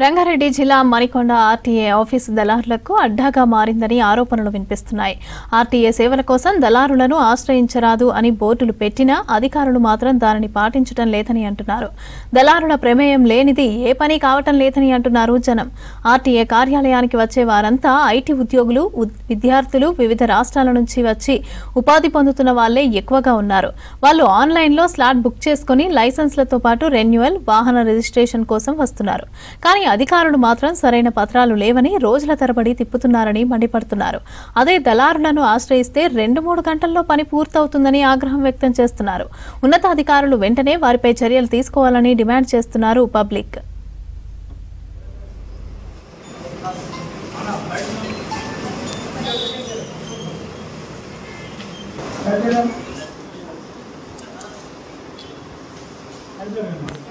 రంగారెడ్డి జిల్లా Manikonda RTA office దళారులకు అడ్డాగా మారిందని ఆరోపణలు వినిపిస్తున్నాయి. ఆర్టీఏ సేవల కోసం దళారులను ఆశ్రయించరాదు అని బోర్డులు పెట్టినా అధికారులు మాత్రం దానిని పాటించడం లేదని అంటున్నారు. దళారుల ప్రమేయం లేనిది ఏ పని కావటం లేదని అంటున్నారు జనం. ఆర్టీఏ కార్యాలయానికి వచ్చే వారంతా ఐటీ ఉద్యోగులు, విద్యార్థులు, వివిధ రాష్ట్రాల నుంచి వచ్చి ఉపాధి పొందుతున్న వాళ్లే ఎక్కువగా ఉన్నారు. వాళ్ళు ఆన్లైన్లో స్లాట్ బుక్ చేసుకుని లైసెన్స్లతో పాటు రెన్యువల్, వాహన రిజిస్ట్రేషన్ కోసం వస్తున్నారు. కానీ అధికారులు మాత్రం సరైన పత్రాలు లేవని రోజుల తరబడి తిప్పుతున్నారని మండిపడుతున్నారు. అదే దళారులను ఆశ్రయిస్తే 2-3 గంటల్లో పని పూర్తవుతుందని ఆగ్రహం వ్యక్తం చేస్తున్నారు. ఉన్నతాధికారులు వెంటనే వారిపై చర్యలు తీసుకోవాలని డిమాండ్ చేస్తున్నారు పబ్లిక్. Thank you.